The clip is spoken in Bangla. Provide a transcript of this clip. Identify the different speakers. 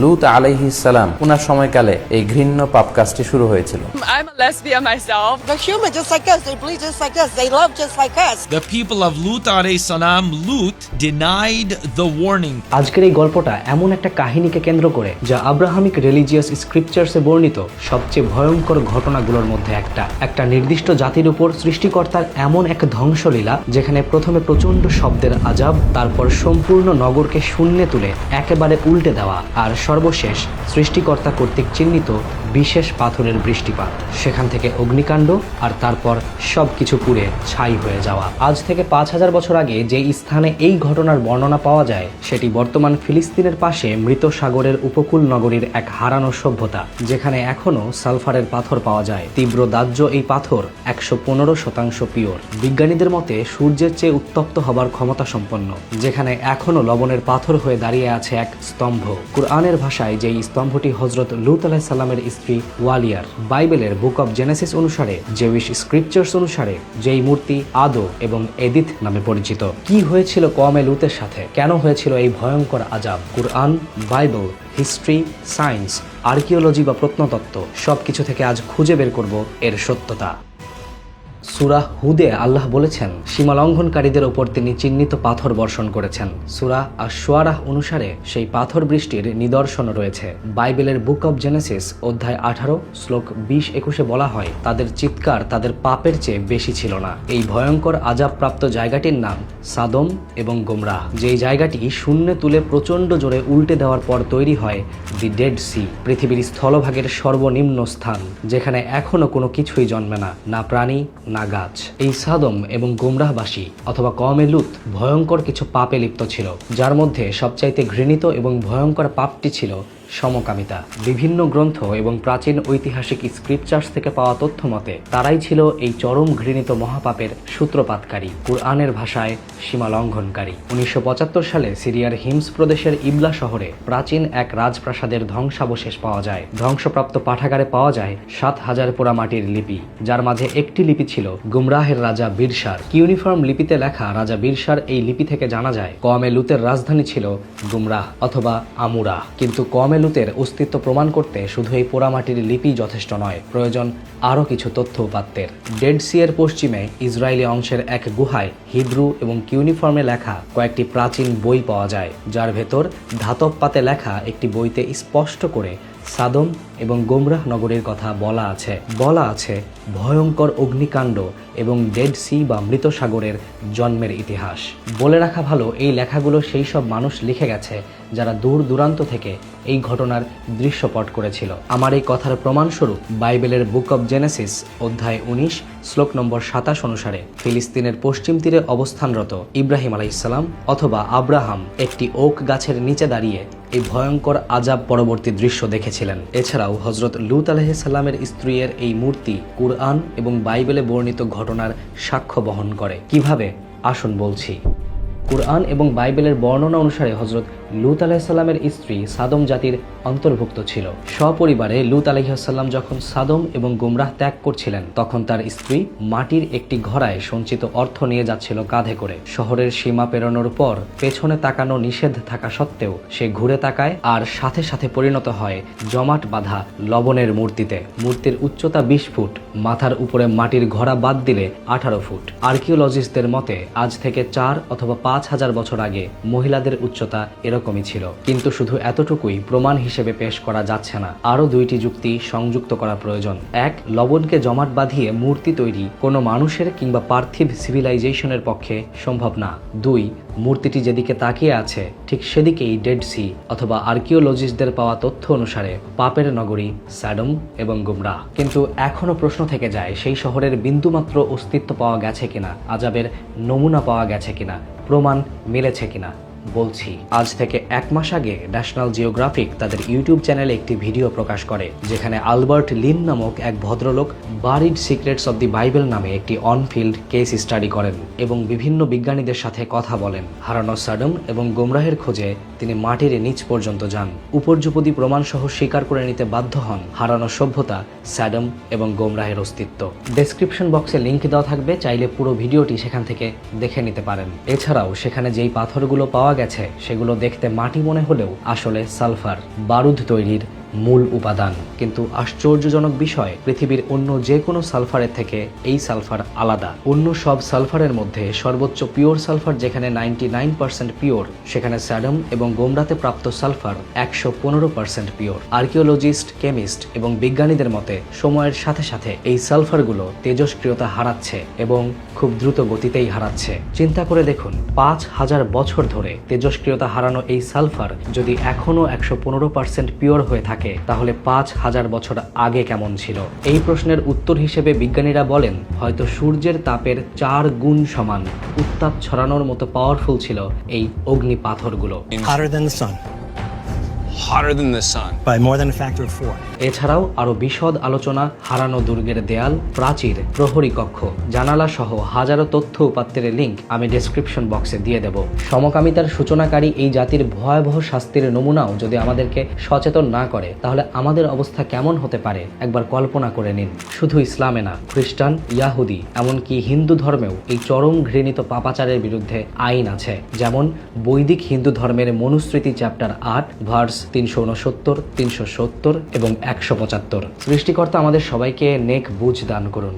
Speaker 1: লূত আলাইহিস সালাম উনার সময়কালে এই ঘৃণ্য পাপ কাজটি শুরু হয়েছিল।
Speaker 2: I'm a lesbian myself.
Speaker 3: They're human just like us. They bleed just like us. They love just like us.
Speaker 4: The people of Lut alayhi salam, Lut denied the warning.
Speaker 5: আজকের এই গল্পটা এমন একটা কাহিনীকে কেন্দ্র করে যা আব্রাহামিক রিলিজিয়াস স্ক্রিপচার্সে বর্ণিত সবচেয়ে ভয়ঙ্কর ঘটনাগুলোর মধ্যে একটা নির্দিষ্ট জাতির উপর সৃষ্টিকর্তার এমন এক ধ্বংসলীলা যেখানে প্রথমে প্রচণ্ড শব্দের আযাব, তারপর সম্পূর্ণ নগরকে শূন্যে তুলে একেবারে উল্টে দেওয়া, আর সর্বশেষ সৃষ্টিকর্তা কর্তৃক চিহ্নিত বিশেষ পাথরের বৃষ্টিপাত, সেখান থেকে অগ্নিকাণ্ড, আর তারপর সবকিছু পুড়ে ছাই হয়ে যাওয়া। আজ থেকে 5000 বছর আগে যে স্থানে এই ঘটনার বর্ণনা পাওয়া যায় সেটি বর্তমান ফিলিস্তিনের পাশে মৃত সাগরের উপকূল নগরীর এক হারানো সভ্যতা, যেখানে এখনো সালফারের পাথর পাওয়া যায়। তীব্র দাহ্য এই পাথর 115% পিওর। বিজ্ঞানীদের মতে সূর্যের চেয়ে উত্তপ্ত হবার ক্ষমতা সম্পন্ন, যেখানে এখনো লবণের পাথর হয়ে দাঁড়িয়ে আছে এক স্তম্ভ। কুরআনের ভাষায় যেই স্তম্ভটি হযরত লূত আলাইহিস সালামের স্ত্রী ওয়ালিয়ার, বাইবেলের বুক অব জেনেসিস অনুসারে, জেউইশ স্ক্রিপচার্স অনুসারে যেই মূর্তি আদো এবং এদিথ নামে পরিচিত। কি হয়েছিল কওমে লূতের সাথে? কেন হয়েছিল এই ভয়ঙ্কর আযাব? কুরআন, বাইবেল, হিস্ট্রি, সায়েন্স, আর্কিওলজি বা প্রত্নতত্ত্ব সবকিছু থেকে আজ খুঁজে বের করব এর সত্যতা। সূরা হুদে আল্লাহ বলেছেন সীমা লঙ্ঘনকারীদের ওপর তিনি চিহ্নিত পাথর বর্ষণ করেছেন। সূরা আশ-শুআরা অনুসারে সেই পাথর বৃষ্টির নিদর্শন রয়েছে। বাইবেলের বুক অব জেনেসিস অধ্যায় 18 শ্লোক 20-21 বলা হয়, তাদের চিৎকার তাদের পাপের চেয়ে বেশি ছিল না। এই ভয়ঙ্কর আযাবপ্রাপ্ত জায়গাটির নাম সাদম এবং গোমরাহ, যেই জায়গাটি শূন্যে তুলে প্রচণ্ড জোরে উল্টে দেওয়ার পর তৈরি হয় দি ডেড সি, পৃথিবীর স্থলভাগের সর্বনিম্ন স্থান, যেখানে এখনো কোনো কিছুই জন্মে না, না প্রাণী না গাছ। এই সাদম এবং গোমরাহবাসী অথবা কওমে লূত ভয়ঙ্কর কিছু পাপে লিপ্ত ছিল, যার মধ্যে সবচাইতে ঘৃণিত এবং ভয়ঙ্কর পাপটি ছিল সমকামিতা। বিভিন্ন গ্রন্থ এবং প্রাচীন ঐতিহাসিক স্ক্রিপচার্স থেকে পাওয়া তথ্য মতে তারাই ছিল এই চরম ঘৃণিত মহাপাপের সূত্রপাতকারী, কুরআনের ভাষায় সীমা লঙ্ঘনকারী। 1975 সালে সিরিয়ার হিমস প্রদেশের ইবলা শহরে প্রাচীন এক রাজপ্রাসাদের ধ্বংসাবশেষ পাওয়া যায়। ধ্বংসপ্রাপ্ত পাঠাগারে পাওয়া যায় 7000 পোড়ামাটির লিপি, যার মাঝে একটি লিপি ছিল গুমরাহের রাজা বীরসার। কিউনিফর্ম লিপিতে লেখা রাজা বীরসার এই লিপি থেকে জানা যায় কওমে লূতের রাজধানী ছিল গুমরাহ অথবা আমুরা। কিন্তু কওমে লূতের অস্তিত্ব প্রমাণ করতে শুধু এই পোড়ামাটির লিপি যথেষ্ট নয়, প্রয়োজন আরও কিছু তথ্য উপাত্তের। ডেড সি এর পশ্চিমে ইসরায়েলি অংশের এক গুহায় হিব্রু এবং কিউনিফর্মে লেখা কয়েকটি প্রাচীন বই পাওয়া যায়, যার ভেতর ধাতব পাতে লেখা একটি বইতে স্পষ্ট করে সাদম এবং গোমরাহ নগরীর কথা বলা আছে ভয়ঙ্কর অগ্নিকাণ্ড এবং ডেড সি বা মৃত সাগরের জন্মের ইতিহাস। বলে রাখা ভালো, এই লেখাগুলো সেই সব মানুষ লিখে গেছে যারা দূর দূরান্ত থেকে এই ঘটনার দৃশ্যপট করেছিল। আমার এই কথার প্রমাণস্বরূপ বাইবেলের বুক অব জেনেসিস অধ্যায় 19 শ্লোক নম্বর 27 অনুসারে ফিলিস্তিনের পশ্চিম তীরে অবস্থানরত ইব্রাহিম আলাইহিস সালাম অথবা আব্রাহাম একটি ওক গাছের নিচে দাঁড়িয়ে এই ভয়ঙ্কর আযাব পরবর্তী দৃশ্য দেখেছিলেন। এছাড়াও হযরত লূত আলাইহিস সালামের স্ত্রীর এই মূর্তি কুরআন এবং বাইবেলে বর্ণিত ঘটনার সাক্ষ্য বহন করে। কিভাবে? আসুন বলছি। কুরআন এবং বাইবেলের বর্ণনা অনুসারে হযরত লূত আলাইহিস সালামের স্ত্রী সাদম জাতির অন্তর্ভুক্ত ছিল। সপরিবারে লূত আলাইহিস সালাম যখন সাদম এবং গোমরাহ ত্যাগ করছিলেন, তখন তার স্ত্রী মাটির একটি ঘড়ায় সঞ্চিত অর্থ নিয়ে যাচ্ছিল কাঁধে করে। শহরের সীমা পেরোনোর পর পেছনে তাকানো নিষেধ থাকা সত্ত্বেও সে ঘুরে তাকায় আর সাথে সাথে পরিণত হয় জমাট বাঁধা লবণের মূর্তিতে। মূর্তির উচ্চতা 20 ফুট, মাথার উপরে মাটির ঘড়া বাদ দিলে 18 ফুট। আর্কিওলজিস্টদের মতে আজ থেকে 4 অথবা 5000 বছর আগে মহিলাদের উচ্চতা এরকমই ছিল। কিন্তু শুধু এতটুকুই প্রমাণ হিসেবে পেশ করা যাচ্ছে না, আরো 2টি যুক্তি সংযুক্ত করা প্রয়োজন। 1, লবণকে জমাট বাঁধিয়ে মূর্তি তৈরি কোনো মানুষের কিংবা পার্থিব সিভিলাইজেশনের পক্ষে সম্ভব না। 2, মূর্তিটি যেদিকে তাকিয়ে আছে ঠিক সেদিকেই ডেড সি অথবা আর্কিওলজিস্টদের পাওয়া তথ্য অনুসারে পাপের নগরী সাডম এবং গোমরাহ। কিন্তু এখনো প্রশ্ন থেকে যায়, সেই শহরের বিন্দুমাত্র অস্তিত্ব পাওয়া গেছে কিনা, আযাবের নমুনা পাওয়া গেছে কিনা, প্রমাণ মিলেছে কিনা। বলছি, আজ থেকে 1 মাস আগে ন্যাশনাল জিওগ্রাফিক তাদের ইউটিউব চ্যানেলে একটি ভিডিও প্রকাশ করে, যেখানে আলবার্ট লিন নামক এক ভদ্রলোক buried secrets of the Bible নামে একটি অনফিল্ড কেস স্টাডি করেন এবং বিভিন্ন বিজ্ঞানীদের সাথে কথা বলেন। হারানো সাডম এবং গোমরাহের খোঁজে তিনি মাটির নিচ পর্যন্ত যান। উপর্যুপদী প্রমাণ সহ স্বীকার করে নিতে বাধ্য হন হারানো সভ্যতা সাডম এবং গোমরাহের অস্তিত্ব। ডেসক্রিপশন বক্সে লিংক দেওয়া থাকবে, চাইলে পুরো ভিডিওটি সেখান থেকে দেখে নিতে পারেন। এছাড়াও সেখানে যেই পাথরগুলো পাওয়া পাওয়া গেছে সেগুলো দেখতে মাটি মনে হলেও আসলে সালফার, বারুদ তৈরির মূল উপাদান। কিন্তু আশ্চর্যজনক বিষয়, পৃথিবীর অন্য যে কোনো সালফারের থেকে এই সালফার আলাদা। অন্য সব সালফারের মধ্যে সর্বোচ্চ পিওর সালফার যেখানে 99% পিওর, সেখানে স্যাডম এবং গোমরাতে প্রাপ্ত সালফার 115% পিওর। আর্কিওলজিস্ট, কেমিস্ট এবং বিজ্ঞানীদের মতে সময়ের সাথে সাথে এই সালফারগুলো তেজস্ক্রিয়তা হারাচ্ছে এবং খুব দ্রুত গতিতেই হারাচ্ছে। চিন্তা করে দেখুন, 5000 বছর ধরে তেজস্ক্রিয়তা হারানো এই সালফার যদি এখনো 115% পিওর হয়ে থাকে, তাহলে 5000 বছর আগে কেমন ছিল? এই প্রশ্নের উত্তর হিসেবে বিজ্ঞানীরা বলেন, হয়তো সূর্যের তাপের 4 গুণ সমান উত্তাপ ছড়ানোর মতো পাওয়ারফুল ছিল এই অগ্নি পাথরগুলো।
Speaker 6: Hotter than the sun
Speaker 7: Hotter than the sun.
Speaker 6: by more than a factor of 4.
Speaker 5: এছাড়াও আরো বিশদ আলোচনা, হারানো দুর্গের দেয়াল, প্রাচীর, প্রহরী কক্ষ, জানালা সহ হাজারো তথ্য উপাত্তের লিংক আমি ডেসক্রিপশন বক্সে দিয়ে দেব। সমকামিতার সূচনাকারী এই জাতির ভয়াবহ শাস্তির নমুনাও যদি আমাদেরকে সচেতন না করে, তাহলে আমাদের অবস্থা কেমন হতে পারে একবার কল্পনা করে নিন। শুধু ইসলামে না, খ্রিস্টান, ইয়াহুদি, এমনকি হিন্দু ধর্মেও এই চরম ঘৃণিত পাপাচারের বিরুদ্ধে আইন আছে। যেমন বৈদিক হিন্দু ধর্মের মনুস্মৃতি চ্যাপ্টার 8 ভার্স 369, 370 এবং 175। সৃষ্টিকর্তা আমাদের সবাইকে নেক বুঝ দান করুন।